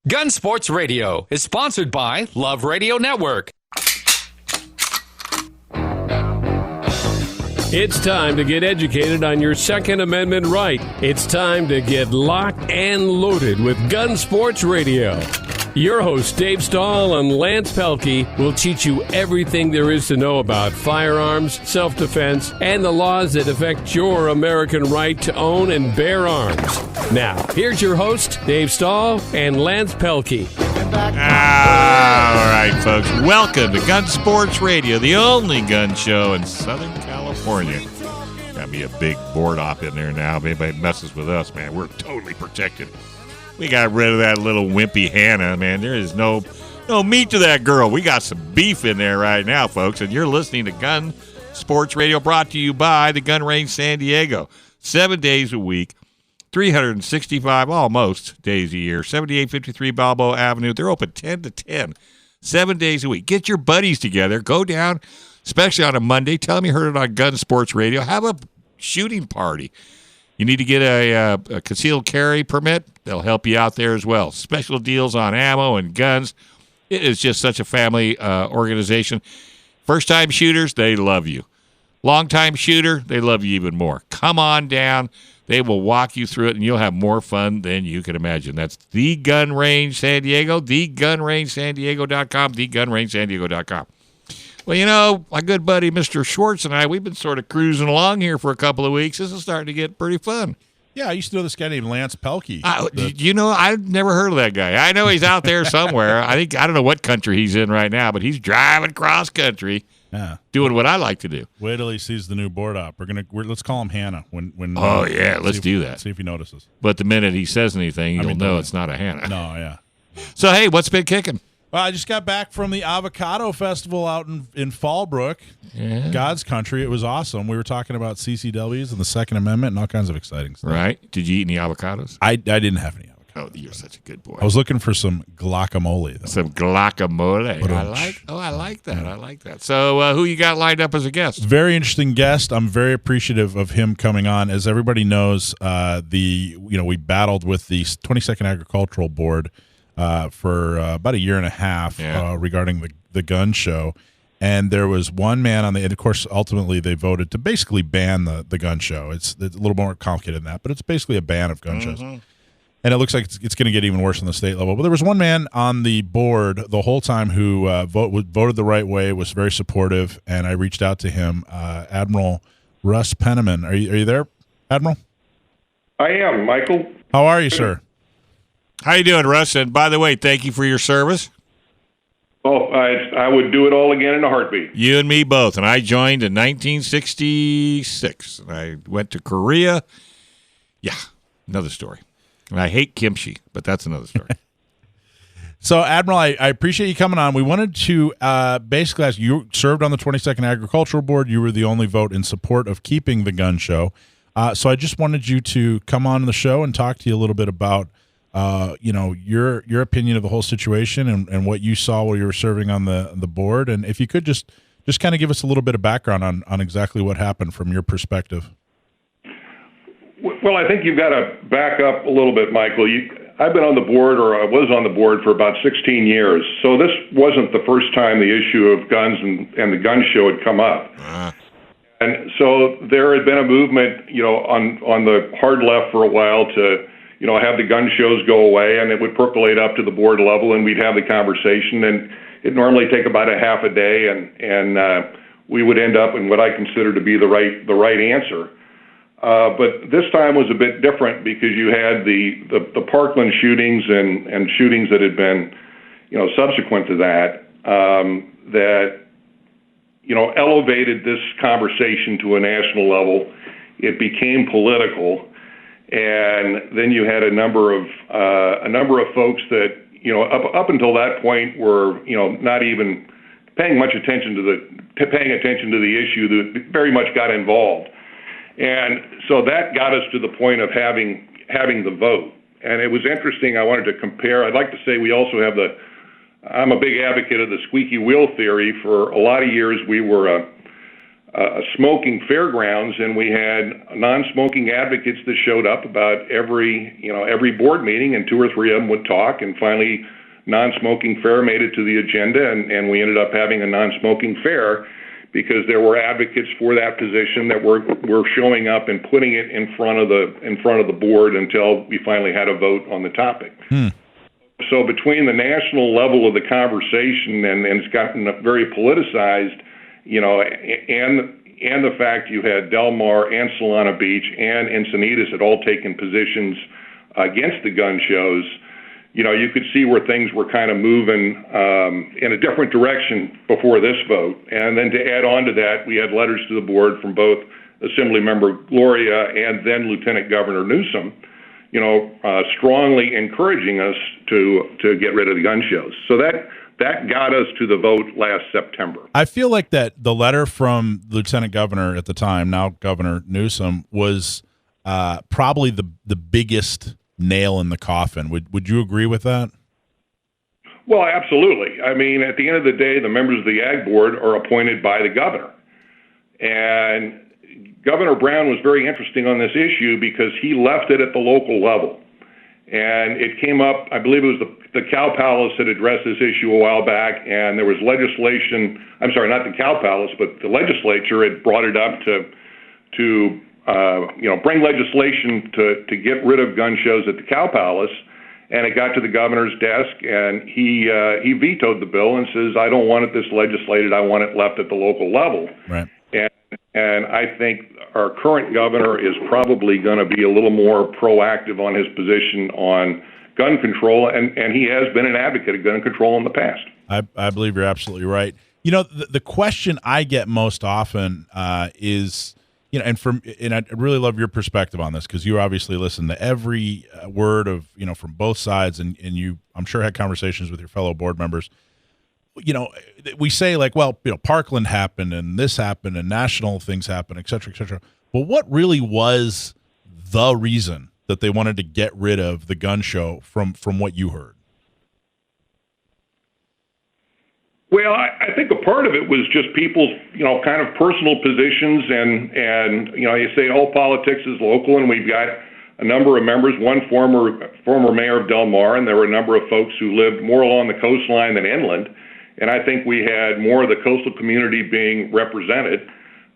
Gun Sports Radio is sponsored by Love Radio Network. It's time to get educated on your Second Amendment right. It's time to get locked and loaded with Gun Sports Radio. Your hosts, Dave Stahl and Lance Pelkey, will teach you everything there is to know about firearms, self-defense, and the laws that affect your American right to own and bear arms. Now, here's your host, Dave Stahl and Lance Pelkey. All right, folks. Welcome to Gun Sports Radio, the only gun show in Southern California. Got me a big board op in there now. If anybody messes with us, man, we're totally protected. We got rid of that little wimpy Hannah, man. There is no meat to that girl. We got some beef in there right now, folks. And you're listening to Gun Sports Radio, brought to you by the Gun Range San Diego. 7 days a week, 365 almost days a year. 7853 Balboa Avenue. They're open 10 to 10, 7 days a week. Get your buddies together. Go down, especially on a Monday. Tell them you heard it on Gun Sports Radio. Have a shooting party. You need to get a concealed carry permit. They'll help you out there as well. Special deals on ammo and guns. It is just such a family organization. First-time shooters, they love you. Long-time shooter, they love you even more. Come on down. They will walk you through it, and you'll have more fun than you can imagine. That's The Gun Range San Diego, thegunrangesandiego.com, thegunrangesandiego.com. Well, you know, my good buddy Mr. Schwartz and I, we've been sort of cruising along here for a couple of weeks. This is starting to get pretty fun. Yeah, I used to know this guy named Lance Pelkey. You know, I've never heard of that guy. I know he's out there somewhere. I don't know what country he's in right now, but he's driving cross country, doing what I like to do. Wait till he sees the new board op. Let's call him Hannah. Let's do that. See if he notices. But the minute he says anything, you'll know it's not a Hannah. No, yeah. So hey, what's been kicking? Well, I just got back from the Avocado Festival out in Fallbrook, God's country. It was awesome. We were talking about CCWs and the Second Amendment and all kinds of exciting stuff. Right. Ddid you eat any avocados? I didn't have any avocados. Oh, you're such a good boy. I was looking for some guacamole, though. Some guacamole. I like that. I like that. So who you got lined up as a guest? Very interesting guest. I'm very appreciative of him coming on. As everybody knows, we battled with the 22nd Agricultural Board for about a year and a half regarding the gun show. And there was one man on and of course, ultimately they voted to basically ban the gun show. It's a little more complicated than that, but it's basically a ban of gun shows. And it looks like it's going to get even worse on the state level. But there was one man on the board the whole time who voted the right way, was very supportive, and I reached out to him, Admiral Russ Penniman. Are you there, Admiral? I am, Michael. How are you, sir? How you doing, Russ? And by the way, thank you for your service. Oh, I would do it all again in a heartbeat. You and me both. And I joined in 1966. And I went to Korea. Yeah, another story. And I hate kimchi, but that's another story. So, Admiral, I appreciate you coming on. We wanted to basically ask, you served on the 22nd Agricultural Board. You were the only vote in support of keeping the gun show. So I just wanted you to come on the show and talk to you a little bit about your opinion of the whole situation and what you saw while you were serving on the board. And if you could just kind of give us a little bit of background on exactly what happened from your perspective. Well, I think you've got to back up a little bit, Michael. I've been on the board, or I was on the board for about 16 years. So this wasn't the first time the issue of guns and the gun show had come up. And so there had been a movement, on the hard left for a while to have the gun shows go away, and it would percolate up to the board level, and we'd have the conversation, and it'd normally take about a half a day, and we would end up in what I consider to be the right answer. But this time was a bit different because you had the Parkland shootings and shootings that had been, subsequent to that, that elevated this conversation to a national level. It became political. And then you had a number of folks that up until that point were not even paying attention to the issue that very much got involved, and so that got us to the point of having the vote. And it was interesting. I wanted to compare. I'd like to say we also have I'm a big advocate of the squeaky wheel theory. For a lot of years, we were smoking fairgrounds, and we had non-smoking advocates that showed up about every board meeting, and 2 or 3 of them would talk, and finally non-smoking fair made it to the agenda, and we ended up having a non-smoking fair because there were advocates for that position that were showing up and putting it in front of the board until we finally had a vote on the topic. So between the national level of the conversation and it's gotten very politicized, and the fact you had Del Mar and Solana Beach and Encinitas had all taken positions against the gun shows, you could see where things were kind of moving in a different direction before this vote. And then to add on to that, we had letters to the board from both Assemblymember Gloria and then Lieutenant Governor Newsom, strongly encouraging us to get rid of the gun shows. So that got us to the vote last September. I feel like that the letter from Lieutenant Governor at the time, now Governor Newsom, was probably the biggest nail in the coffin. Would you agree with that? Well, absolutely. I mean, at the end of the day, the members of the Ag Board are appointed by the governor. And Governor Brown was very interesting on this issue because he left it at the local level. And it came up, I believe it was the Cow Palace had addressed this issue a while back, and there was legislation, I'm sorry, not the Cow Palace, but the legislature had brought it up to bring legislation to get rid of gun shows at the Cow Palace, and it got to the governor's desk, and he vetoed the bill and says, I don't want this legislated, I want it left at the local level. Right. And I think our current governor is probably going to be a little more proactive on his position on gun control, and he has been an advocate of gun control in the past. I believe you're absolutely right. The question I get most often is, and I really love your perspective on this because you obviously listen to every word of, from both sides, and you, I'm sure, had conversations with your fellow board members. We say like, well, Parkland happened and this happened and national things happened, et cetera, et cetera. But what really was the reason that they wanted to get rid of the gun show from what you heard? Well, I think a part of it was just people's, kind of personal positions and you say all politics is local, and we've got a number of members, one former mayor of Del Mar, and there were a number of folks who lived more along the coastline than inland. And I think we had more of the coastal community being represented.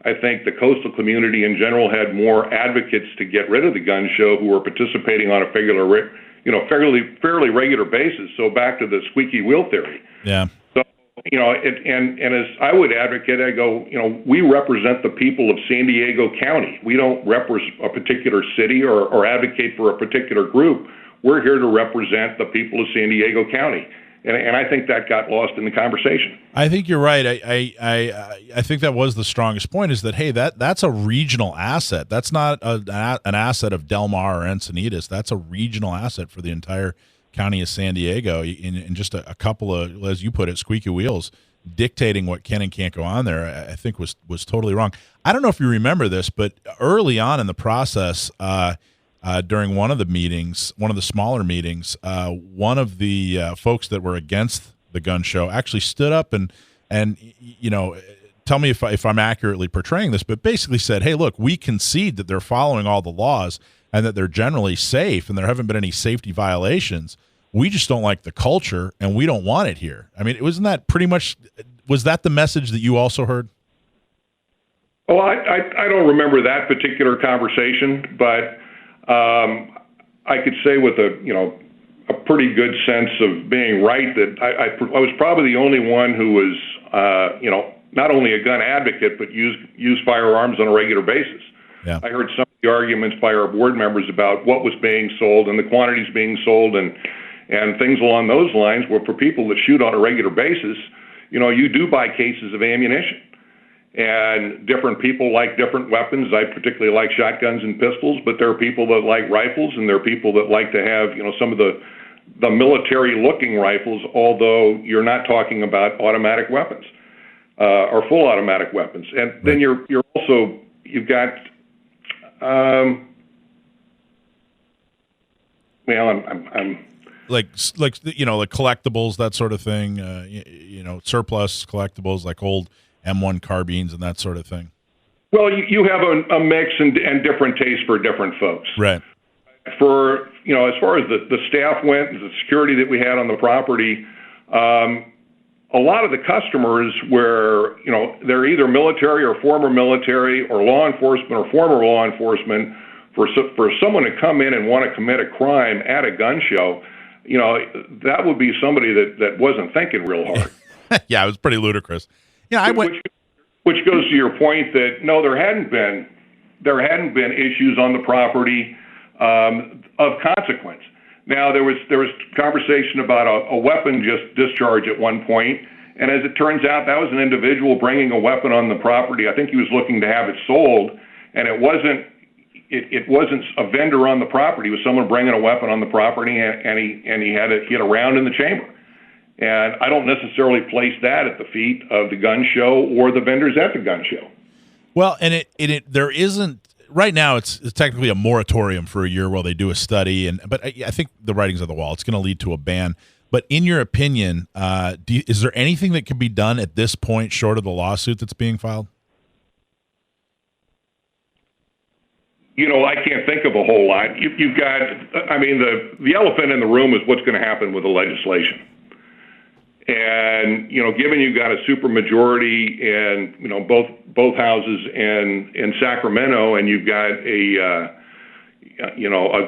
I think the coastal community in general had more advocates to get rid of the gun show who were participating on a fairly regular basis. So back to the squeaky wheel theory. Yeah. So, and as I would advocate, I go, we represent the people of San Diego County. We don't represent a particular city or advocate for a particular group. We're here to represent the people of San Diego County. And I think that got lost in the conversation. I think you're right. I think that was the strongest point, is that, hey, that's a regional asset. That's not an asset of Del Mar or Encinitas. That's a regional asset for the entire county of San Diego, in just a couple of, as you put it, squeaky wheels dictating what can and can't go on there. I think was totally wrong. I don't know if you remember this, but early on in the process, during one of the meetings, one of the smaller meetings, one of the folks that were against the gun show actually stood up and tell me if I'm accurately portraying this, but basically said, hey, look, we concede that they're following all the laws and that they're generally safe and there haven't been any safety violations. We just don't like the culture and we don't want it here. I mean, wasn't that pretty much, was that the message that you also heard? Well, I don't remember that particular conversation, but I could say with a pretty good sense of being right that I was probably the only one who was, not only a gun advocate, but used firearms on a regular basis. Yeah. I heard some of the arguments by our board members about what was being sold and the quantities being sold and things along those lines, where for people that shoot on a regular basis, you do buy cases of ammunition. And different people like different weapons. I particularly like shotguns and pistols, but there are people that like rifles, and there are people that like to have, some of the military-looking rifles, although you're not talking about automatic weapons or full automatic weapons. And then you've got, I'm like collectibles, that sort of thing. Surplus collectibles like old M1 carbines and that sort of thing. Well, you have a mix and different tastes for different folks. Right. For, as far as the staff went, the security that we had on the property, a lot of the customers were, they're either military or former military or law enforcement or former law enforcement. For someone to come in and want to commit a crime at a gun show, that would be somebody that wasn't thinking real hard. Yeah, it was pretty ludicrous. Yeah, I went. Which goes to your point that no, there hadn't been issues on the property of consequence. Now there was conversation about a weapon discharge at one point, and as it turns out, that was an individual bringing a weapon on the property. I think he was looking to have it sold, and it wasn't a vendor on the property. It was someone bringing a weapon on the property, and he had a round in the chamber. And I don't necessarily place that at the feet of the gun show or the vendors at the gun show. Well, and there isn't right now. It's technically a moratorium for a year while they do a study, but I think the writing's on the wall. It's going to lead to a ban. But in your opinion, is there anything that can be done at this point short of the lawsuit that's being filed? I can't think of a whole lot. You've got, the elephant in the room is what's going to happen with the legislation. And, given you've got a supermajority in, both houses in Sacramento, and you've got a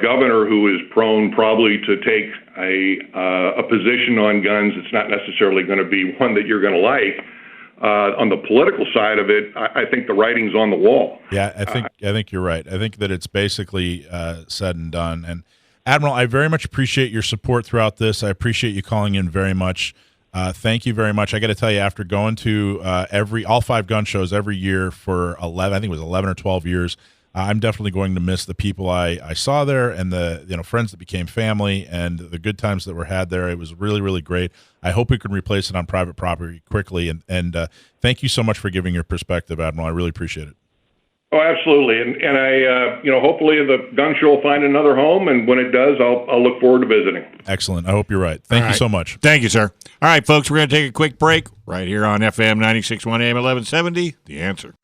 governor who is prone probably to take a position on guns, it's not necessarily going to be one that you're going to like. On the political side of it, I think the writing's on the wall. Yeah, I think you're right. I think that it's basically said and done. And Admiral, I very much appreciate your support throughout this. I appreciate you calling in very much. Thank you very much. I got to tell you, after going to all 5 gun shows every year for 11 or 12 years, I'm definitely going to miss the people I saw there and the friends that became family and the good times that were had there. It was really, really great. I hope we can replace it on private property quickly. And thank you so much for giving your perspective, Admiral. I really appreciate it. Oh, absolutely. And I, hopefully the gun show will find another home. And when it does, I'll look forward to visiting. Excellent. I hope you're right. Thank you so much. Thank you, sir. All right, folks, we're going to take a quick break right here on FM 96.1 AM 1170. The Answer.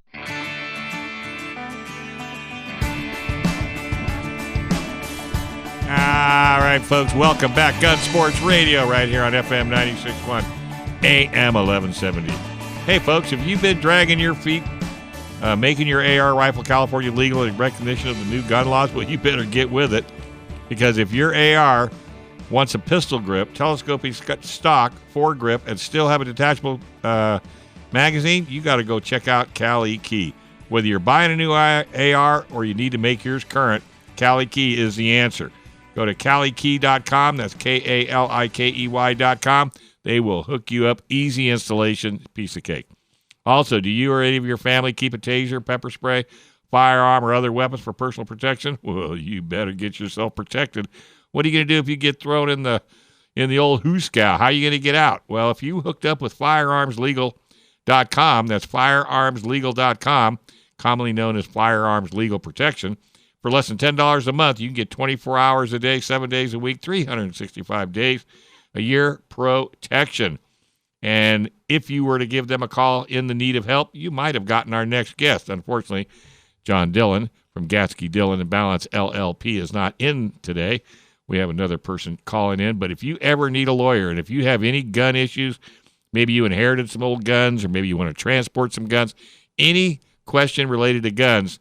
All right, folks, welcome back. Gun Sports Radio right here on FM 96.1 AM 1170. Hey, folks, have you been dragging your feet making your AR rifle California legal in recognition of the new gun laws? Well, you better get with it, because if your AR wants a pistol grip, telescoping stock, foregrip, and still have a detachable magazine, you got to go check out Cali Key. Whether you're buying a new AR or you need to make yours current, Cali Key is the answer. Go to CaliKey.com. That's KALIKEY.com. They will hook you up. Easy installation, piece of cake. Also, do you or any of your family keep a taser, pepper spray, firearm, or other weapons for personal protection? Well, you better get yourself protected. What are you going to do if you get thrown in the old hooskow? How are you going to get out? Well, if you hooked up with firearmslegal.com, that's firearmslegal.com, commonly known as Firearms Legal Protection, for less than $10 a month, you can get 24 hours a day, 7 days a week, 365 days a year protection. And if you were to give them a call in the need of help, you might have gotten our next guest. Unfortunately, John Dillon from Gatsky Dillon and Balance LLP is not in today. We have another person calling in. But if you ever need a lawyer, and if you have any gun issues, maybe you inherited some old guns, or maybe you want to transport some guns, any question related to guns,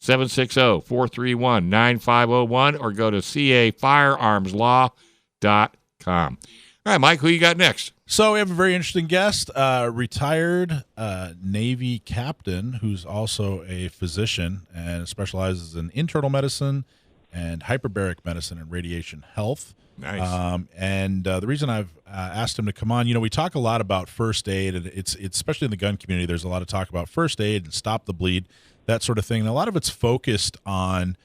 760-431-9501, or go to cafirearmslaw.com. All right, Mike, who you got next? So we have a very interesting guest, retired Navy captain who's also a physician and specializes in internal medicine and hyperbaric medicine and radiation health. Nice. And the reason I've asked him to come on, we talk a lot about first aid, and it's especially in the gun community, there's a lot of talk about first aid and stop the bleed, that sort of thing. And a lot of it's focused on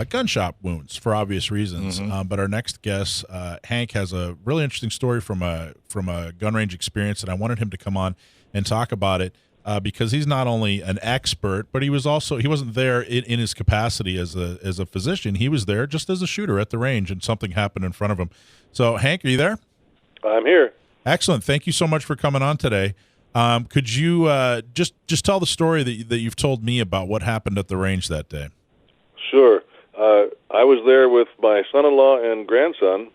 gunshot wounds for obvious reasons. Mm-hmm. But our next guest, Hank, has a really interesting story from a gun range experience, and I wanted him to come on and talk about it because he's not only an expert, but he wasn't there in his capacity as a physician. He was there just as a shooter at the range, and something happened in front of him. So, Hank, are you there? I'm here. Excellent. Thank you so much for coming on today. Could you just tell the story that you've told me about what happened at the range that day? Sure. I was there with my son-in-law and grandson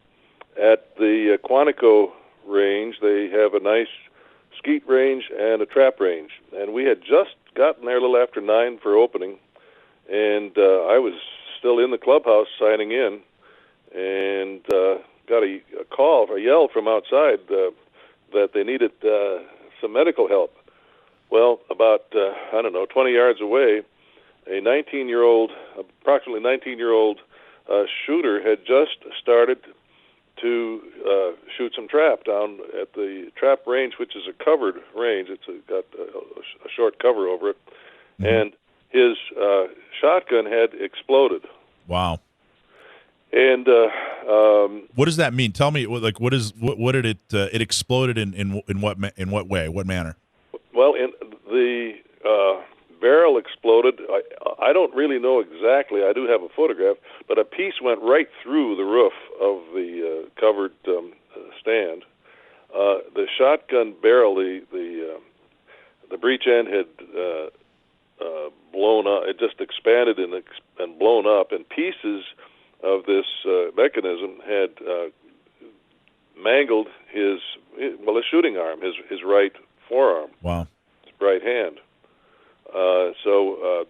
at the Quantico range. They have a nice skeet range and a trap range, and we had just gotten there a little after 9 for opening, and I was still in the clubhouse signing in, and got a yell from outside that they needed some medical help. Well, about 20 yards away, a approximately 19-year-old shooter had just started to shoot some trap down at the trap range, which is a covered range. It's got a short cover over it, and his shotgun had exploded. Wow. And what does that mean? Tell me, what did it exploded in what way, what manner? Well, in the barrel exploded. I don't really know exactly. I do have a photograph, but a piece went right through the roof of the covered stand. The shotgun barrel, the breech end had blown up. It just expanded and blown up, and pieces of this mechanism had mangled his shooting arm, his right forearm. Wow. His right hand. So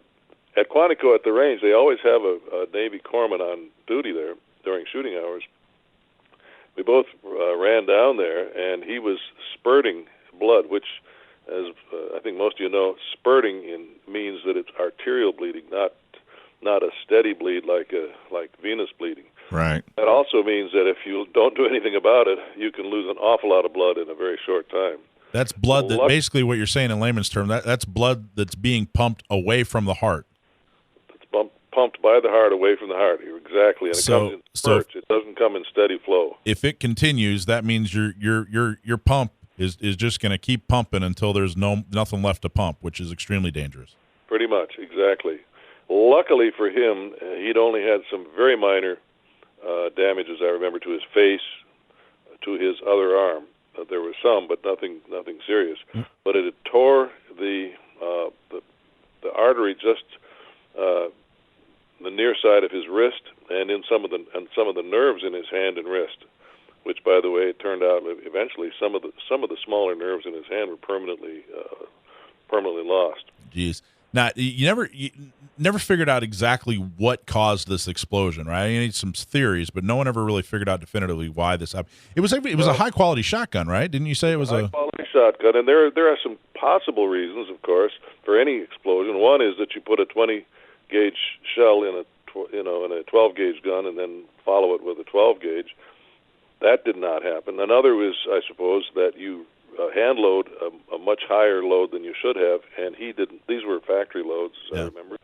at Quantico at the range, they always have a Navy corpsman on duty there during shooting hours. We both ran down there, and he was spurting blood, which, as I think most of you know, spurting means that it's arterial bleeding, not a steady bleed like venous bleeding. Right. That also means that if you don't do anything about it, you can lose an awful lot of blood in a very short time. That's blood that basically what you're saying in layman's terms, that's blood that's being pumped away from the heart. It's pumped by the heart away from the heart. Exactly. And it comes in spurts. It doesn't come in steady flow. If it continues, that means your pump is just going to keep pumping until there's nothing left to pump, which is extremely dangerous. Pretty much, exactly. Luckily for him, he'd only had some very minor damages, I remember, to his face, to his other arm. There was some, but nothing serious. But it had tore the artery just the near side of his wrist, and in some of the nerves in his hand and wrist. Which, by the way, it turned out eventually some of the smaller nerves in his hand were permanently lost. Jeez. Now, you never figured out exactly what caused this explosion, right? You need some theories, but no one ever really figured out definitively why this happened. It was a high-quality shotgun, right? Didn't you say it was a high-quality shotgun? And there are some possible reasons, of course, for any explosion. One is that you put a 20-gauge shell in a 12-gauge gun and then follow it with a 12-gauge. That did not happen. Another is, I suppose, that you hand load a much higher load than you should have, and he didn't. These were factory loads, I remember.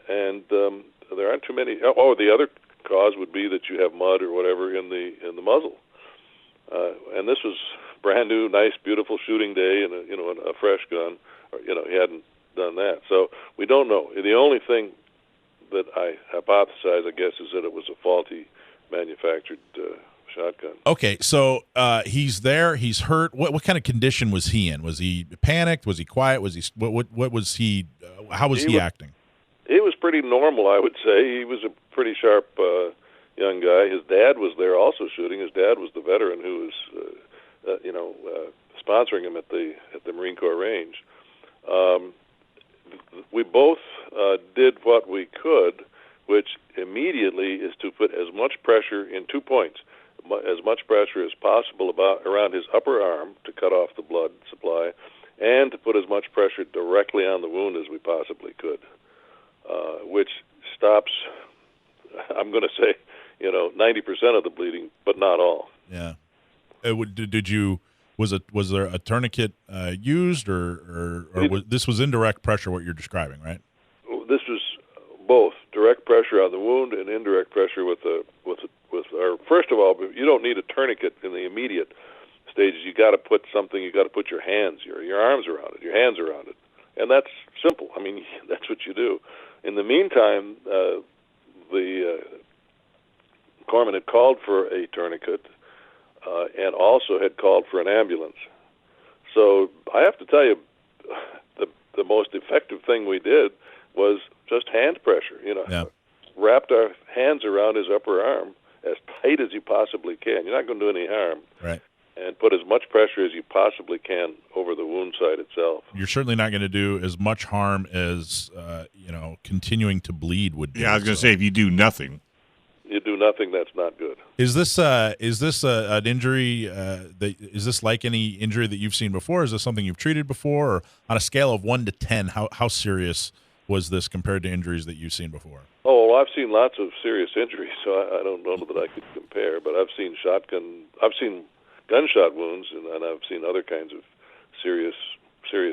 And there aren't too many. Oh, the other cause would be that you have mud or whatever in the muzzle. And this was brand new, nice, beautiful shooting day, and a fresh gun. He hadn't done that, so we don't know. The only thing that I hypothesize, I guess, is that it was a faulty manufactured shotgun. Okay, so he's there. He's hurt. What kind of condition was he in? Was he panicked? Was he quiet? Was he what was he? How was he acting? He was pretty normal, I would say. He was a pretty sharp young guy. His dad was there also shooting. His dad was the veteran who was, sponsoring him at the Marine Corps range. We both did what we could, which immediately is to put as much pressure in 2 points, as much pressure as possible around his upper arm to cut off the blood supply, and to put as much pressure directly on the wound as we possibly could, which stops, I'm going to say, 90% of the bleeding, but not all. Yeah. Was there a tourniquet used, or this was indirect pressure? What you're describing, right? This was both direct pressure on the wound and indirect pressure with our. First of all, you don't need a tourniquet in the immediate stages. You got to put something. You got to put your hands, your arms around it, your hands around it, and that's simple. I mean, that's what you do. In the meantime, the corpsman had called for a tourniquet and also had called for an ambulance. So I have to tell you, the most effective thing we did was just hand pressure. Wrapped our hands around his upper arm as tight as you possibly can. You're not going to do any harm. Right. And put as much pressure as you possibly can over the wound site itself. You're certainly not going to do as much harm as continuing to bleed would do. Yeah, I was going to say, if you do nothing, you do nothing, that's not good. Is this an injury? Is this like any injury that you've seen before? Is this something you've treated before? Or on a scale of 1 to 10, how serious was this compared to injuries that you've seen before? Oh, well, I've seen lots of serious injuries, so I don't know that I could compare. But I've seen gunshot wounds, and I've seen other kinds of serious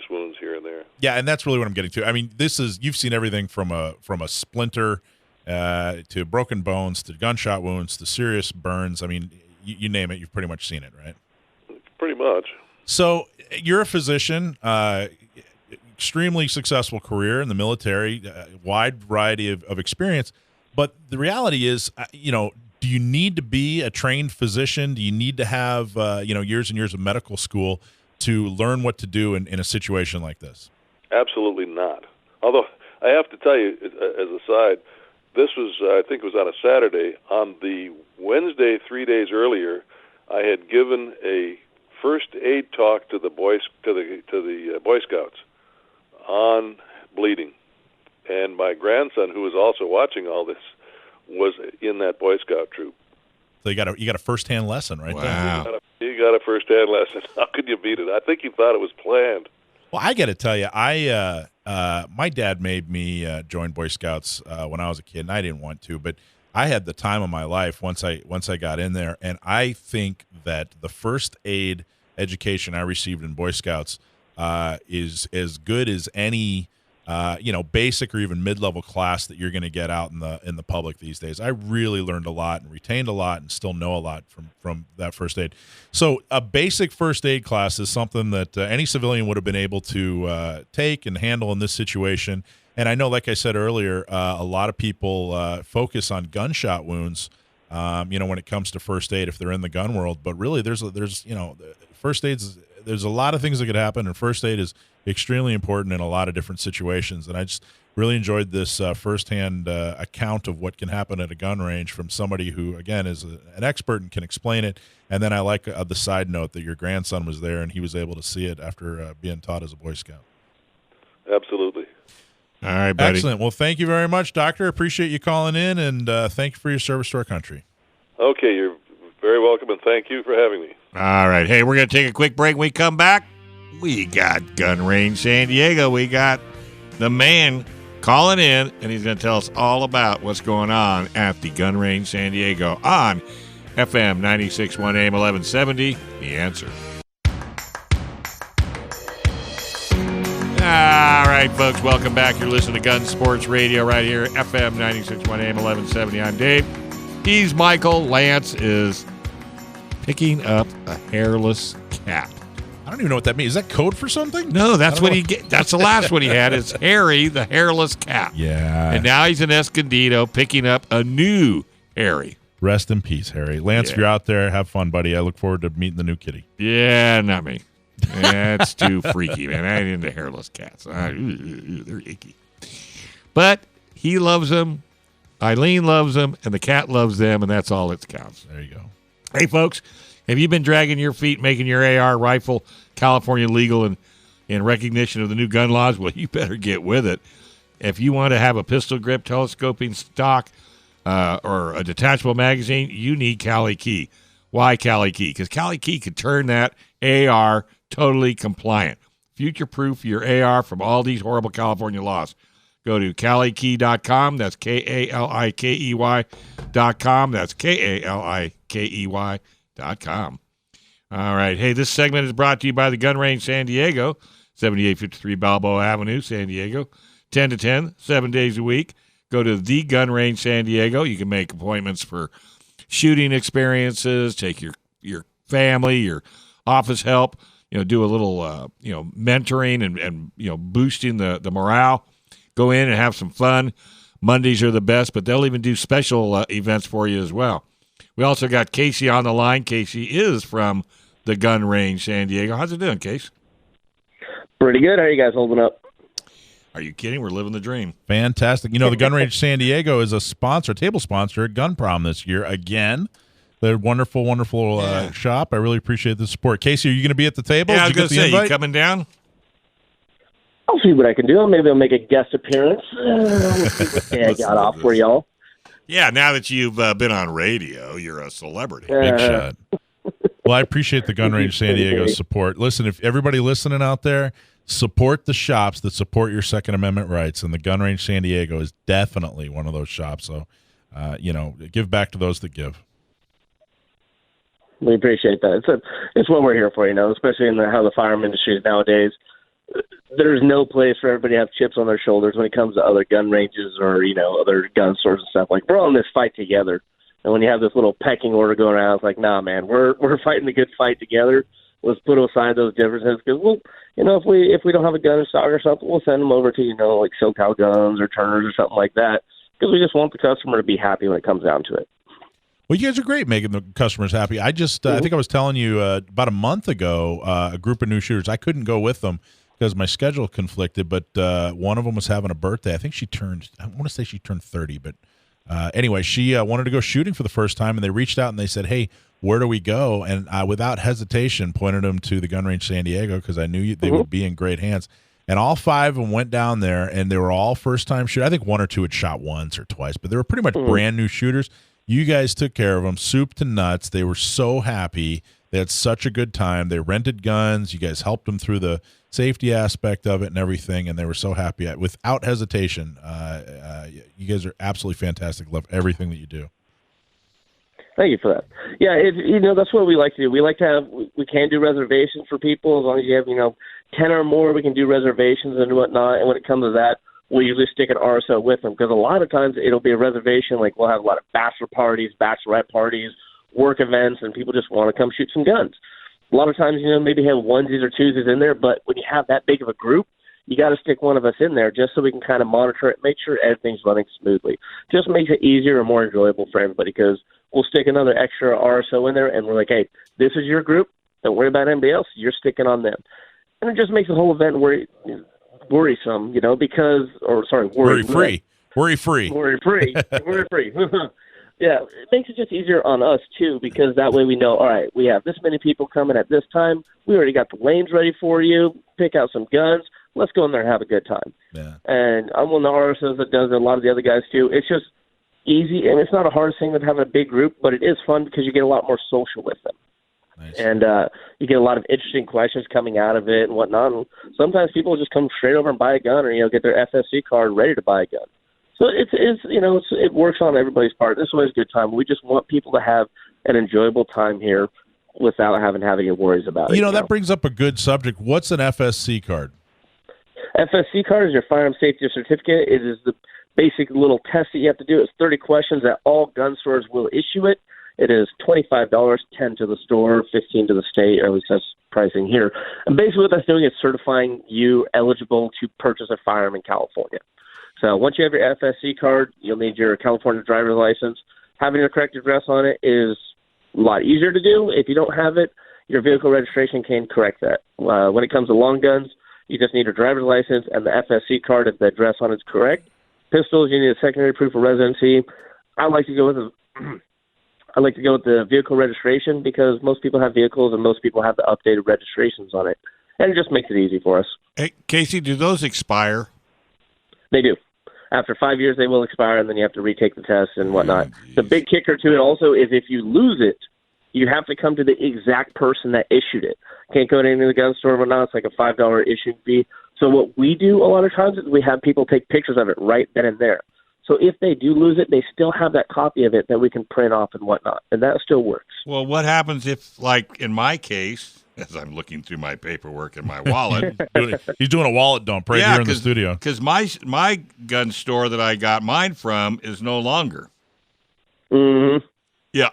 wounds here and there. Yeah, and that's really what I'm getting to. I mean, you've seen everything from a splinter to broken bones to gunshot wounds to serious burns. I mean, you name it, you've pretty much seen it, right? Pretty much. So you're a physician, extremely successful career in the military, wide variety of experience. But the reality is, do you need to be a trained physician? Do you need to have years and years of medical school to learn what to do in a situation like this? Absolutely not. Although I have to tell you, as a side, this was, I think it was on a Saturday. On the Wednesday, 3 days earlier, I had given a first aid talk to the Boy Scouts on bleeding, and my grandson, who was also watching all this, was in that Boy Scout troop. So you got a first-hand lesson right there. You got a first-hand lesson. How could you beat it? I think he thought it was planned. Well, I got to tell you, my dad made me join Boy Scouts when I was a kid, and I didn't want to, but I had the time of my life once I got in there, and I think that the first aid education I received in Boy Scouts is as good as any basic or even mid-level class that you're going to get out in the public these days. I really learned a lot and retained a lot and still know a lot from that first aid. So a basic first aid class is something that any civilian would have been able to take and handle in this situation. And I know, like I said earlier, a lot of people focus on gunshot wounds, when it comes to first aid if they're in the gun world. But really, there's first aid's. There's a lot of things that could happen, and first aid is extremely important in a lot of different situations. And I just really enjoyed this firsthand account of what can happen at a gun range from somebody who, again, is an expert and can explain it. And then I like the side note that your grandson was there and he was able to see it after being taught as a Boy Scout. Absolutely. All right, buddy. Excellent. Well, thank you very much, Doctor. Appreciate you calling in, and thank you for your service to our country. Okay, you're very welcome, and thank you for having me. All right. Hey, we're going to take a quick break. When we come back, we got Gun Range San Diego. We got the man calling in, and he's going to tell us all about what's going on at the Gun Range San Diego on FM 96.1 AM 1170. The Answer. All right, folks, welcome back. You're listening to Gun Sports Radio right here, FM 96.1 AM 1170. I'm Dave. He's Michael. Lance is picking up a hairless cat. I don't even know what that means. Is that code for something? No, that's what that's the last one he had. It's Harry, the hairless cat. Yeah. And now he's in Escondido picking up a new Harry. Rest in peace, Harry. Lance, if you're out there, have fun, buddy. I look forward to meeting the new kitty. Yeah, not me. That's too freaky, man. I ain't into hairless cats. They're icky. But he loves them. Eileen loves them, and the cat loves them, and that's all that counts. There you go. Hey, folks, have you been dragging your feet making your AR rifle California legal in recognition of the new gun laws? Well, you better get with it. If you want to have a pistol grip, telescoping stock, or a detachable magazine, you need Cali Key. Why Cali Key? Because Cali Key could turn that AR totally compliant. Future-proof your AR from all these horrible California laws. Go to CaliKey.com. That's KALIKEY.com. That's KALIKEY.com. All right. Hey, this segment is brought to you by the Gun Range San Diego, 7853 Balboa Avenue, San Diego, 10 to 10, 7 days a week. Go to the Gun Range San Diego. You can make appointments for shooting experiences, take your family, your office help, do a little, mentoring and boosting the morale. Go in and have some fun. Mondays are the best, but they'll even do special events for you as well. We also got Casey on the line. Casey is from the Gun Range San Diego. How's it doing, Case? Pretty good. How are you guys holding up? Are you kidding? We're living the dream. Fantastic. You know, the Gun Range San Diego is a sponsor, table sponsor at Gun Prom this year again. They're wonderful, wonderful shop. I really appreciate the support. Casey, are you going to be at the table? Yeah, I was Did you going get to the say, you invite? coming down? I'll see what I can do. Maybe I'll make a guest appearance. We'll see what day I got off for y'all. Yeah, now that you've been on radio, you're a celebrity. Big shot. Well, I appreciate the Gun Range San Diego's support. Listen, if everybody listening out there, support the shops that support your Second Amendment rights, and the Gun Range San Diego is definitely one of those shops. So, give back to those that give. We appreciate that. It's what we're here for, especially in how the firearm industry is nowadays. There's no place for everybody to have chips on their shoulders when it comes to other gun ranges or, other gun stores and stuff. Like, we're all in this fight together. And when you have this little pecking order going around, it's like, nah, man, we're fighting the good fight together. Let's put aside those differences because, if we don't have a gun in stock or something, we'll send them over to, like SoCal Guns or Turner's or something like that because we just want the customer to be happy when it comes down to it. Well, you guys are great making the customers happy. I just, I think I was telling you about a month ago, a group of new shooters, I couldn't go with them because my schedule conflicted, but one of them was having a birthday. I think I want to say she turned 30, but anyway, she wanted to go shooting for the first time, and they reached out and they said, hey, where do we go? And I, without hesitation, pointed them to the Gun Range San Diego because I knew they would be in great hands. And all five of them went down there, and they were all first-time shooters. I think one or two had shot once or twice, but they were pretty much brand-new shooters. You guys took care of them, soup to nuts. They were so happy. They had such a good time. They rented guns. You guys helped them through the safety aspect of it and everything, and they were so happy. Without hesitation, you guys are absolutely fantastic. Love everything that you do. Thank you for that. Yeah, that's what we like to do. We like to have, we can do reservations for people as long as you have, 10 or more, we can do reservations and whatnot. And when it comes to that, we'll usually stick an RSO with them because a lot of times it'll be a reservation. Like we'll have a lot of bachelor parties, bachelorette parties, work events, and people just want to come shoot some guns. A lot of times, maybe have onesies or twosies in there, but when you have that big of a group, you got to stick one of us in there just so we can kind of monitor it, make sure everything's running smoothly. Just makes it easier and more enjoyable for everybody because we'll stick another extra RSO in there, and we're like, hey, this is your group. Don't worry about anybody else. You're sticking on them. And it just makes the whole event worrisome, because, Worry-free. Worry-free. Worry-free. Yeah, it makes it just easier on us, too, because that way we know, all right, we have this many people coming at this time. We already got the lanes ready for you. Pick out some guns. Let's go in there and have a good time. Yeah. And I'm one of the RSOs that does it, a lot of the other guys, too. It's just easy, and it's not a hard thing with having a big group, but it is fun because you get a lot more social with them. Nice. And you get a lot of interesting questions coming out of it and whatnot. And sometimes people just come straight over and buy a gun or, get their FSC card ready to buy a gun. So it works on everybody's part. This is always a good time. We just want people to have an enjoyable time here without having any worries about it. That brings up a good subject. What's an FSC card? FSC card is your firearm safety certificate. It is the basic little test that you have to do. It's 30 questions that all gun stores will issue it. It is $25, $10 to the store, $15 to the state, or at least that's pricing here. And basically what that's doing is certifying you eligible to purchase a firearm in California. So once you have your FSC card, you'll need your California driver's license. Having your correct address on it is a lot easier to do. If you don't have it, your vehicle registration can correct that. When it comes to long guns, you just need a driver's license and the FSC card if the address on it's correct. Pistols, you need a secondary proof of residency. I like to go with the vehicle registration because most people have vehicles and most people have the updated registrations on it. And it just makes it easy for us. Hey, Casey, do those expire? They do. After 5 years, they will expire, and then you have to retake the test and whatnot. The big kicker to it also is if you lose it, you have to come to the exact person that issued it. Can't go to any of the gun store or whatnot. It's like a $5 issuing fee. So what we do a lot of times is we have people take pictures of it right then and there. So if they do lose it, they still have that copy of it that we can print off and whatnot, and that still works. Well, what happens if, like in my case, as I'm looking through my paperwork in my wallet. He's doing a wallet dump right here in the studio. Because my gun store that I got mine from is no longer. Mm-hmm. Yeah,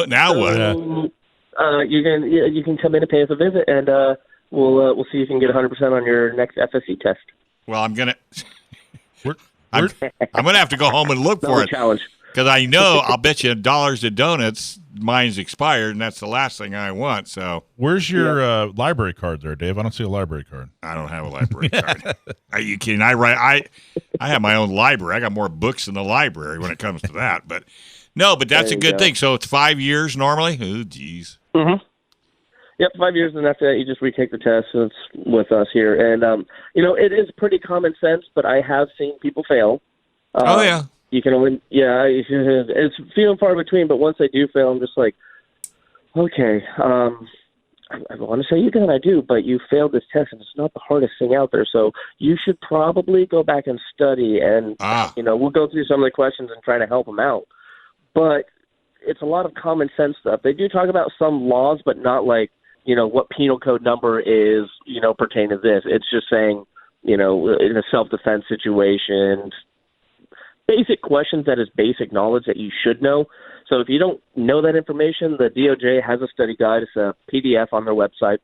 now what? You can come in and pay us a visit, and we'll see if you can get 100% on your next FSC test. Well, I'm gonna have to go home and look for it. Challenge. Because I know I'll bet you dollars to donuts mine's expired, and that's the last thing I want. So where's your library card there, Dave? I don't see a library card. I don't have a library card. Are you kidding? I have my own library. I got more books in the library when it comes to that. But no, but that's a good thing. So it's 5 years normally? Oh, geez. Mm-hmm. Yep, 5 years, and after that, you just retake the test. So it's with us here. And, it is pretty common sense, but I have seen people fail. Oh, yeah. You can only, it's few and far between, but once they do fail, I'm just like, okay, I want to say you can, I do, but you failed this test, and it's not the hardest thing out there, so you should probably go back and study, and, we'll go through some of the questions and try to help them out. But it's a lot of common sense stuff. They do talk about some laws, but not like, what penal code number is, pertaining to this. It's just saying, in a self-defense situation, basic questions that is basic knowledge that you should know. So if you don't know that information, the DOJ has a study guide. It's a PDF on their website.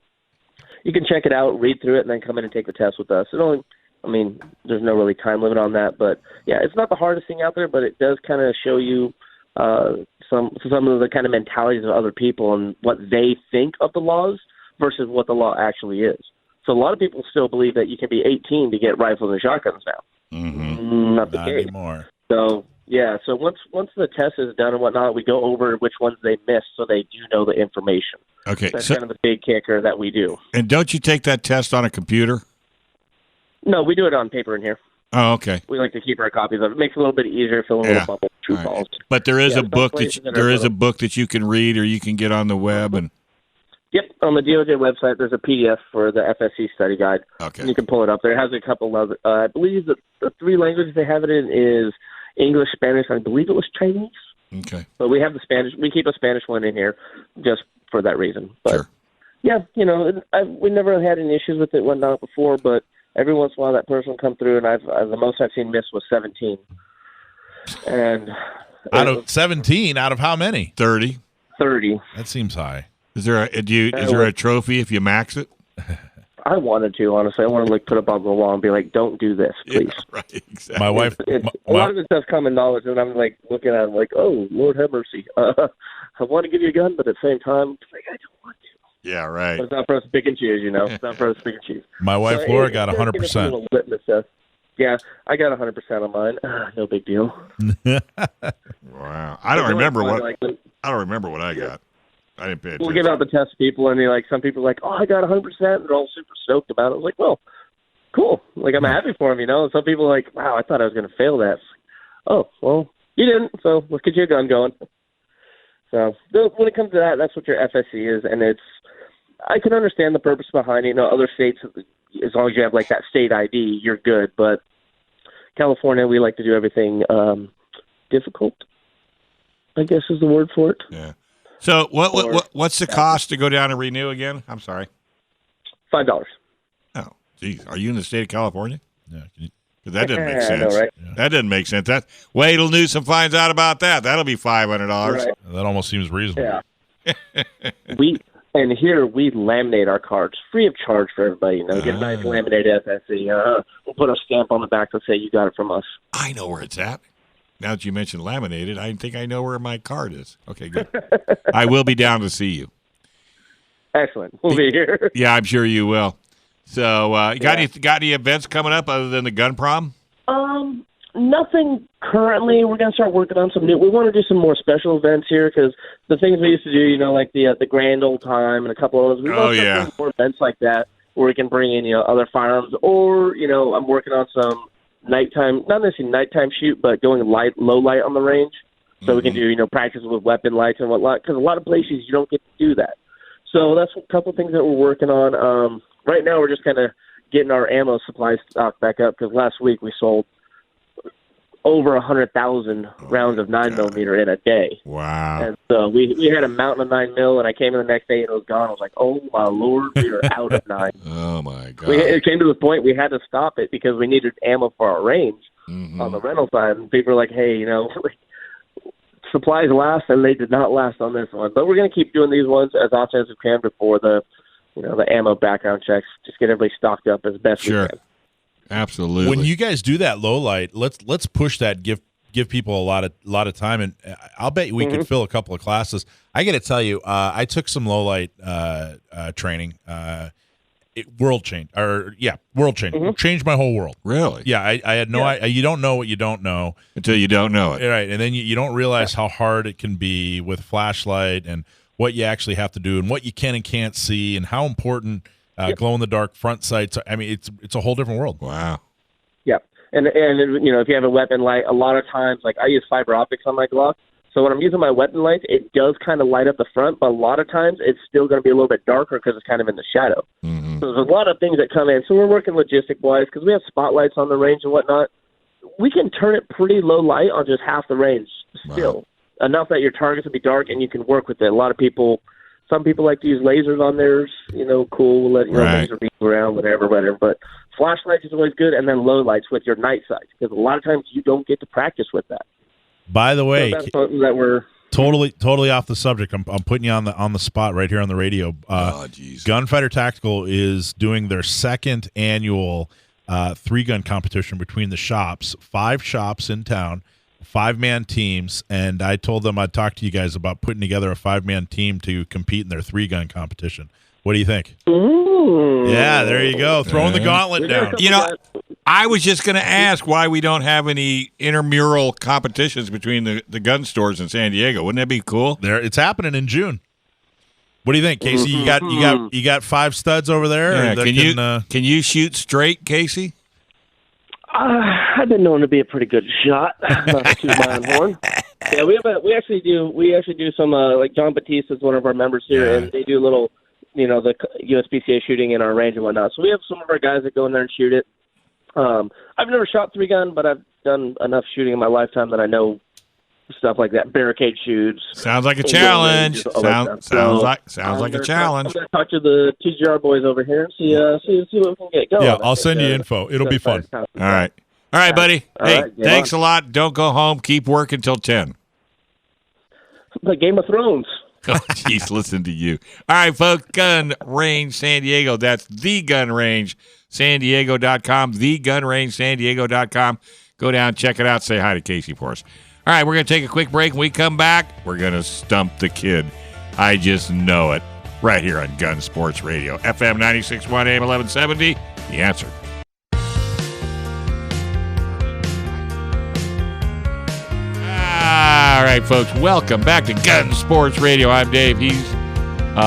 You can check it out, read through it, and then come in and take the test with us. There's no really time limit on that. But, yeah, it's not the hardest thing out there, but it does kind of show you some of the kind of mentalities of other people and what they think of the laws versus what the law actually is. So a lot of people still believe that you can be 18 to get rifles and shotguns now. Mm-hmm. Not the Not case. anymore. So, yeah, so once the test is done and whatnot, we go over which ones they missed so they do know the information. Okay. That's kind of the big kicker that we do. And don't you take that test on a computer? No, we do it on paper in here. Oh, okay. We like to keep our copies of it. It makes it a little bit easier, fill in a little bubble, true false. But there is a book that you can read or you can get on the web and. Yep, on the DOJ website, there's a PDF for the FSC study guide. Okay. And you can pull it up there. It has a couple of, I believe the three languages they have it in is English, Spanish, and I believe it was Chinese. Okay. But we have the Spanish. We keep a Spanish one in here just for that reason. But, sure. Yeah, we never really had any issues with it whatnot before, but every once in a while that person will come through, and the most I've seen miss was 17. And out of 17, out of how many? 30. That seems high. Is there a trophy if you max it? I wanted to, honestly. I want to put up on the wall and be like, "Don't do this, please." Yeah, right, exactly. My wife. A lot of this stuff's common knowledge, and I'm looking at it like, "Oh, Lord have mercy." I want to give you a gun, but at the same time, I don't want to. Yeah, right. But it's not for us to pick and choose, It's not for us to pick and choose. My wife Laura got 100%. Yeah, I got 100% on mine. No big deal. Wow, I don't remember what I got. I didn't pay attention. We'll give out the test to people, and some people are like, "Oh, I got 100%." They're all super stoked about it. I was like, "Well, cool. I'm happy for them, And some people are like, "Wow, I thought I was going to fail that." Oh, well, you didn't. So let's get your gun going. So when it comes to that, that's what your FSC is, and I can understand the purpose behind it. Other states, as long as you have that state ID, you're good. But California, we like to do everything difficult, I guess is the word for it. Yeah. So what's the cost to go down and renew again? I'm sorry. $5. Oh, geez. Are you in the state of California? Yeah. That doesn't make sense. Know, right? Yeah. That doesn't make sense. Wait till Newsom finds out about that. That'll be $500. Right. That almost seems reasonable. Yeah. Here we laminate our cards free of charge for everybody. Get a nice laminated FSC. We'll put a stamp on the back to say you got it from us. I know where it's at. Now that you mentioned laminated, I think I know where my card is. Okay, good. I will be down to see you. Excellent. We'll be here. Yeah, I'm sure you will. So, got any events coming up other than the gun prom? Nothing currently. We're going to start working on some new. We want to do some more special events here because the things we used to do, the Grand Old Time and a couple of those. We want to do more events like that where we can bring in, other firearms. Or, I'm working on some nighttime, not necessarily nighttime shoot, but going low light on the range. So we can do, practice with weapon lights and whatnot. Because a lot of places you don't get to do that. So that's a couple of things that we're working on. Right now we're just kind of getting our ammo supply stock back up because last week we sold over 100,000 rounds of 9mm in a day. Wow. And so we had a mountain of 9mm, and I came in the next day and it was gone. I was like, oh, my Lord, we are out of 9. Oh, my God. It came to the point we had to stop it because we needed ammo for our range on the rental side. And people were like, hey, supplies last, and they did not last on this one. But we're going to keep doing these ones as often as we can before the ammo background checks. Just get everybody stocked up as best we can. Absolutely. When you guys do that low light, let's push that. Give give people a lot of time, and I'll bet we could fill a couple of classes. I got to tell you, I took some low light training. World change. Changed my whole world. Really? Yeah, I had no idea. You don't know what you don't know Until you don't know it. right? And then you don't realize how hard it can be with flashlight and what you actually have to do and what you can and can't see and how important glow in the dark front sights. I mean, it's a whole different world. Wow. Yep. And if you have a weapon light, a lot of times, like I use fiber optics on my Glock. So when I'm using my weapon lights, it does kind of light up the front, but a lot of times it's still going to be a little bit darker because it's kind of in the shadow. Mm-hmm. So there's a lot of things that come in. So we're working logistic-wise because we have spotlights on the range and whatnot. We can turn it pretty low light on just half the range still, enough that your targets will be dark and you can work with it. A lot of people, some people like to use lasers on theirs. Cool, we'll let laser beam around, whatever. But flashlights is always good, and then low lights with your night sight because a lot of times you don't get to practice with that. By the way, so that's something that we're totally off the subject. I'm putting you on the spot right here on the radio. Gunfighter Tactical is doing their second annual 3-gun competition between the shops. 5 shops in town, 5-man teams, and I told them I'd talk to you guys about putting together a 5-man team to compete in their 3-gun competition. What do you think? Ooh. Yeah, there you go. Throwing the gauntlet down. I was just going to ask why we don't have any intramural competitions between the gun stores in San Diego. Wouldn't that be cool? It's happening in June. What do you think, Casey? You got 5 studs over there. Yeah, can you shoot straight, Casey? I've been known to be a pretty good shot. Not to toot my own horn. Yeah, we actually do some like John Batiste is one of our members here, and they do a little, the USPCA shooting in our range and whatnot. So we have some of our guys that go in there and shoot it. I've never shot 3-gun, but I've done enough shooting in my lifetime that I know stuff like that. Barricade shoots. Sounds like a challenge. Sounds like a challenge. I'm going to talk to the TGR boys over here and see what we can get going. Yeah, I'll send you info. It'll be fun. All right, buddy. Thanks a lot. Don't go home. Keep working till 10. Like Game of Thrones. Oh, jeez, listen to you. All right, folks, Gun Range San Diego. That's thegunrangesandiego.com, thegunrangesandiego.com. Go down, check it out, say hi to Casey for us. All right, we're going to take a quick break. When we come back, we're going to stump the kid. I just know it. Right here on Gun Sports Radio. FM 96.1 AM 1170, The Answer. All right, folks, welcome back to Gun Sports Radio. I'm Dave. He's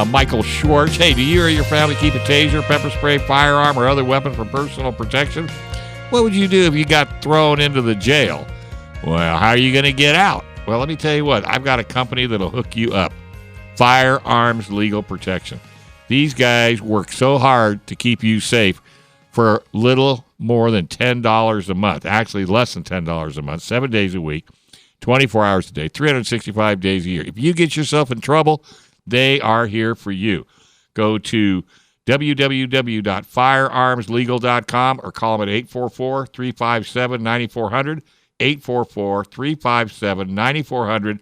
Michael Schwartz. Hey, do you or your family keep a taser, pepper spray, firearm, or other weapon for personal protection? What would you do if you got thrown into the jail? Well, how are you going to get out? Well, let me tell you what. I've got a company that'll hook you up. Firearms Legal Protection. These guys work so hard to keep you safe for little more than $10 a month. Actually, less than $10 a month, 7 days a week. 24 hours a day, 365 days a year. If you get yourself in trouble, they are here for you. Go to www.firearmslegal.com or call them at 844-357-9400, 844-357-9400,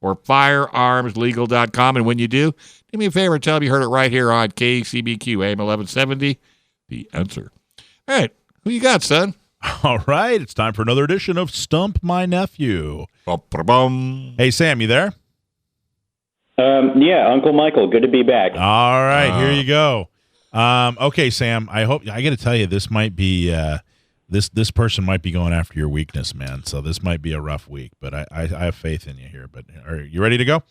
or firearmslegal.com. And when you do, do me a favor and tell them you heard it right here on KCBQ, AM 1170, The Answer. All right, who you got, son? All right, it's time for another edition of Stump My Nephew. Ba-ba-bum. Hey, Sam, you there? Yeah, Uncle Michael, good to be back. All right, here you go. Okay, Sam, I got to tell you, this might be this person might be going after your weakness, man. So this might be a rough week, but I have faith in you here. But are you ready to go?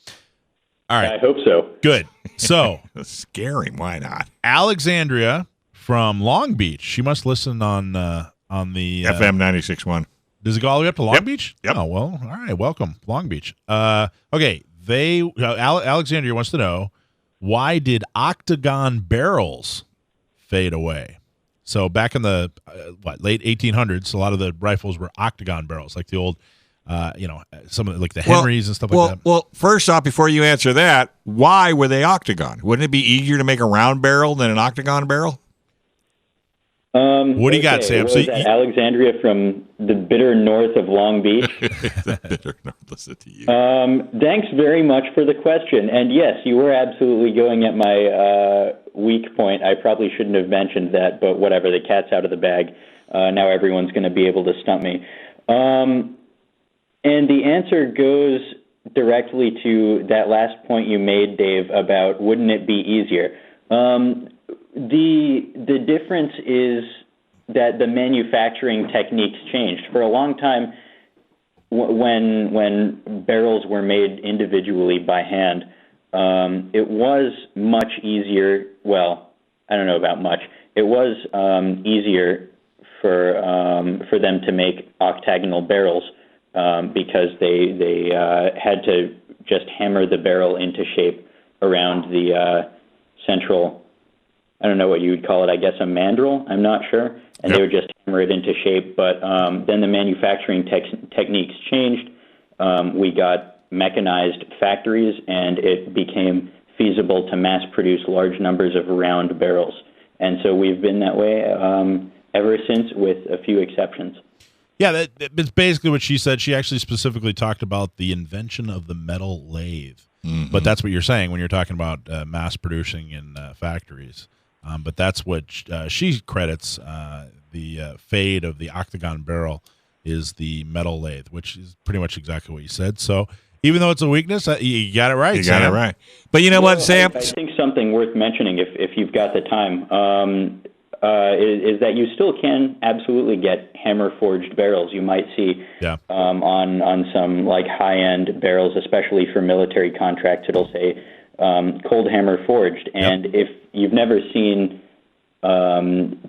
All right, I hope so. Good. So scary. Why not? Alexandria from Long Beach. She must listen on the FM 96.1. Does it go all the way up to Long Yep. Beach? Yep. Oh, well, all right. Welcome, Long Beach. Okay. Alexandria wants to know, why did octagon barrels fade away? So back in the late 1800s, a lot of the rifles were octagon barrels, like the old, some of like the Henrys and stuff like that. Well, first off, before you answer that, why were they octagon? Wouldn't it be easier to make a round barrel than an octagon barrel? What do you got, Sam? So Alexandria from the bitter north of Long Beach. The bitter north. Listen to you. Thanks very much for the question. And yes, you were absolutely going at my weak point. I probably shouldn't have mentioned that, but whatever. The cat's out of the bag. Now everyone's going to be able to stump me. And the answer goes directly to that last point you made, Dave, about wouldn't it be easier? The difference is that the manufacturing techniques changed. For a long time, when barrels were made individually by hand, it was much easier. Well, I don't know about much. It was easier for them to make octagonal barrels because they had to just hammer the barrel into shape around the central. I don't know what you would call it. I guess a mandrel. I'm not sure. And They would just hammer it into shape. But then the manufacturing techniques changed. We got mechanized factories, and it became feasible to mass produce large numbers of round barrels. And so we've been that way ever since, with a few exceptions. Yeah, that's basically what she said. She actually specifically talked about the invention of the metal lathe. Mm-hmm. But that's what you're saying when you're talking about mass producing in factories. But that's what she credits the fade of the octagon barrel is the metal lathe, which is pretty much exactly what you said. So even though it's a weakness, you got it right, You got it right. But you know what, Sam? I think something worth mentioning, if you've got the time, is that you still can absolutely get hammer-forged barrels. You might see on some like high-end barrels, especially for military contracts, it'll say cold hammer forged. And if you've never seen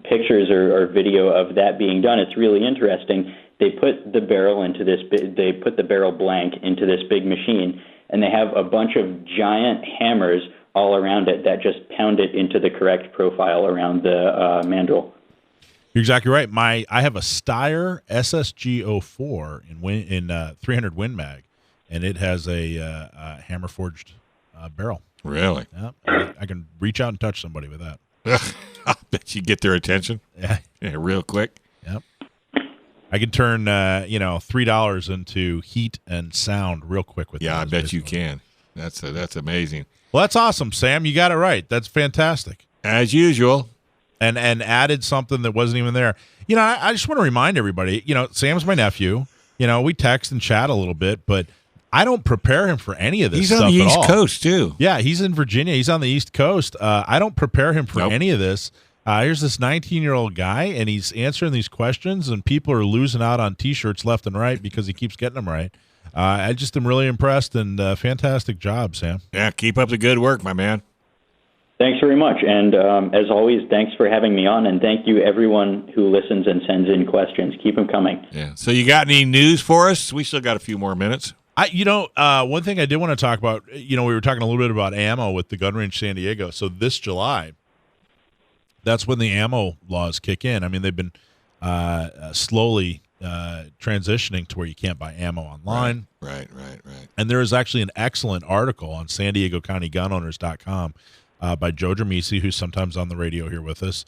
pictures or video of that being done, it's really interesting. They put the barrel they put the barrel blank into this big machine, and they have a bunch of giant hammers all around it that just pound it into the correct profile around the mandrel. You're exactly right. I have a Steyr SSG04 in 300 Win Mag, and it has a hammer forged barrel. Really? Yeah, I can reach out and touch somebody with that. I'll bet you get their attention. Yeah, real quick. Yep. I can turn $3 into heat and sound real quick with that. Yeah, I bet you can. That's amazing. Well, that's awesome, Sam. You got it right. That's fantastic. As usual. And added something that wasn't even there. I just want to remind everybody, Sam's my nephew. We text and chat a little bit, but I don't prepare him for any of this stuff at all. He's on the East Coast, too. Yeah, he's in Virginia. He's on the East Coast. I don't prepare him for any of this. Here's this 19-year-old guy, and he's answering these questions, and people are losing out on T-shirts left and right because he keeps getting them right. I just am really impressed, and fantastic job, Sam. Yeah, keep up the good work, my man. Thanks very much. And as always, thanks for having me on, and thank you, everyone who listens and sends in questions. Keep them coming. Yeah. So you got any news for us? We still got a few more minutes. One thing I did want to talk about, we were talking a little bit about ammo with the Gun Range San Diego. So this July, that's when the ammo laws kick in. I mean, they've been slowly transitioning to where you can't buy ammo online. Right. And there is actually an excellent article on San Diego County GunOwners.com by Joe Dramisi, who's sometimes on the radio here with us.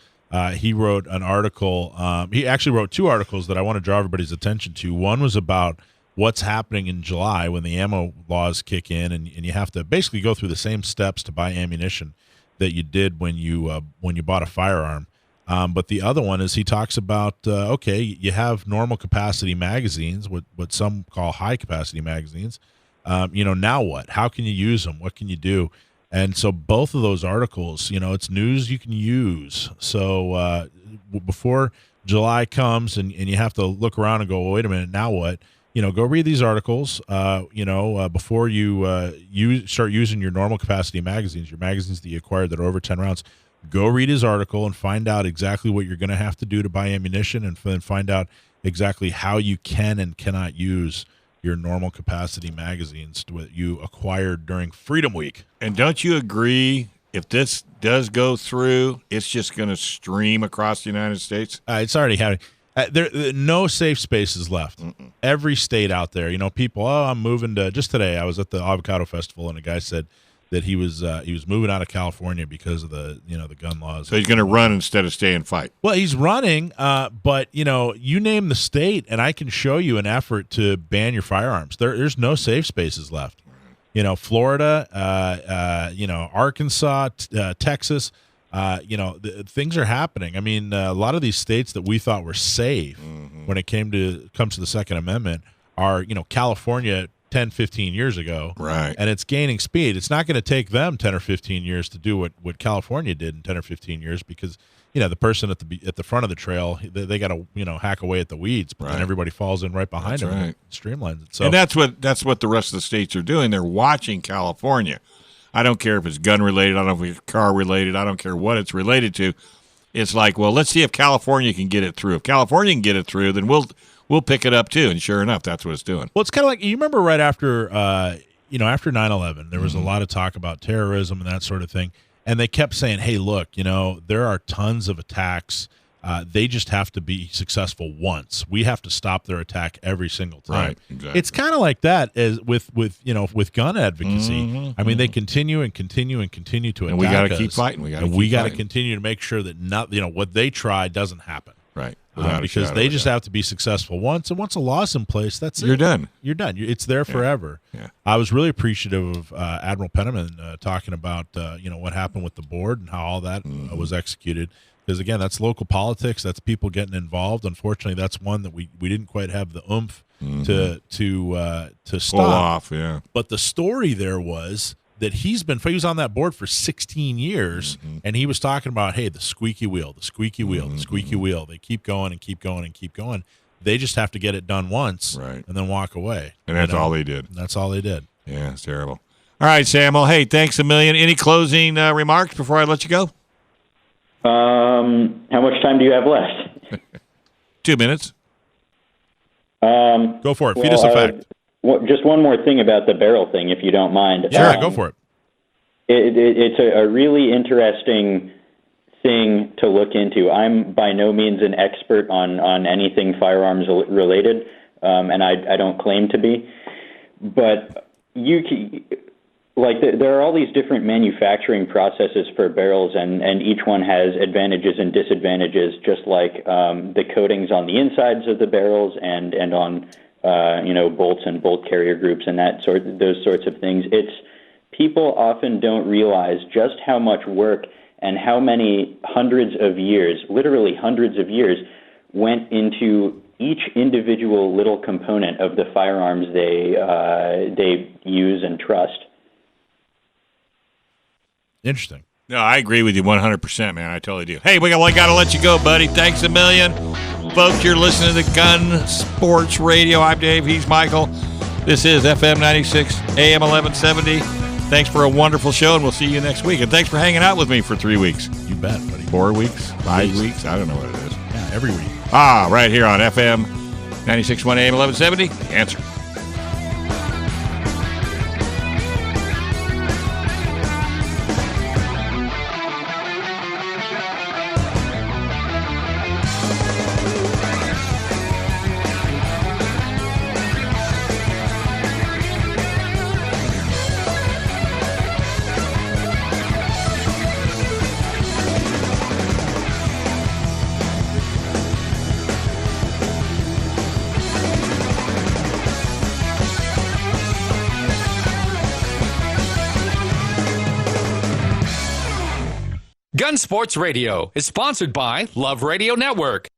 He wrote an article. He actually wrote two articles that I want to draw everybody's attention to. One was about what's happening in July when the ammo laws kick in, and you have to basically go through the same steps to buy ammunition that you did when you bought a firearm. But the other one is he talks about, you have normal capacity magazines, what some call high capacity magazines. Now what? How can you use them? What can you do? And so both of those articles, it's news you can use. So before July comes and you have to look around and go, well, wait a minute, now what? Go read these articles, before you start using your normal capacity magazines, your magazines that you acquired that are over 10 rounds. Go read his article and find out exactly what you're going to have to do to buy ammunition, and then find out exactly how you can and cannot use your normal capacity magazines that you acquired during Freedom Week. And don't you agree, if this does go through, it's just going to stream across the United States? It's already happening. There no safe spaces left. Mm-mm. Every state out there, people, I'm moving to, just today I was at the Avocado Festival, and a guy said that he was moving out of California because of the gun laws. So he's going to run instead of stay and fight. Well, he's running, but you name the state, and I can show you an effort to ban your firearms. There's no safe spaces left. Florida, Arkansas, Texas. Things are happening. I mean, a lot of these states that we thought were safe when it comes to the Second Amendment are, California 10, 15 years ago. Right. And it's gaining speed. It's not going to take them 10 or 15 years to do what California did in 10 or 15 years because, the person at the front of the trail, they got to, hack away at the weeds, but then everybody falls in right behind them and it streamlines it. So, and that's what the rest of the states are doing. They're watching California. I don't care if it's gun related. I don't know if it's car related. I don't care what it's related to. It's like, well, let's see if California can get it through. If California can get it through, then we'll pick it up too. And sure enough, that's what it's doing. Well, it's kind of like, you remember right after, after 9/11, there was a lot of talk about terrorism and that sort of thing. And they kept saying, hey, look, there are tons of attacks. They just have to be successful once. We have to stop their attack every single time. Right, exactly. It's kind of like that as with gun advocacy. I mean, they continue and continue and continue to attack and we got to us. keep fighting. We got to continue to make sure that what they try doesn't happen. Right. Because they just have to be successful once, and once a law's in place, that's You're it. Done. You're done. It's there forever. Yeah. I was really appreciative of Admiral Penniman talking about what happened with the board and how all that was executed. Because again, that's local politics. That's people getting involved. Unfortunately, that's one that we didn't quite have the oomph to stop. Pull off. Yeah. But the story there was that he was on that board for 16 years, and he was talking about, hey, the squeaky wheel, the squeaky wheel, the squeaky wheel. They keep going and keep going and keep going. They just have to get it done once and then walk away. And that's all they did. That's all they did. Yeah, it's terrible. All right, Sam. Well, hey, thanks a million. Any closing remarks before I let you go? How much time do you have left? 2 minutes. Go for it. Feed us a fact. Just one more thing about the barrel thing, if you don't mind. Yeah, go for it. It's a really interesting thing to look into. I'm by no means an expert on anything firearms related, and I don't claim to be. But there are all these different manufacturing processes for barrels, and each one has advantages and disadvantages, just like the coatings on the insides of the barrels and on bolts and bolt carrier groups and those sorts of things. People often don't realize just how much work and how many hundreds of years, literally hundreds of years, went into each individual little component of the firearms they use and trust. Interesting. No, I agree with you 100%, man. I totally do. Hey, we got to let you go, buddy. Thanks a million. Folks, you're listening to Gun Sports Radio. I'm Dave. He's Michael. This is FM 96, AM 1170. Thanks for a wonderful show, and we'll see you next week. And thanks for hanging out with me for 3 weeks. You bet, buddy. 4 weeks? 5 weeks? I don't know what it is. Yeah, every week. Right here on FM 96.1 AM 1170. The Answer. Gun Sports Radio is sponsored by Love Radio Network.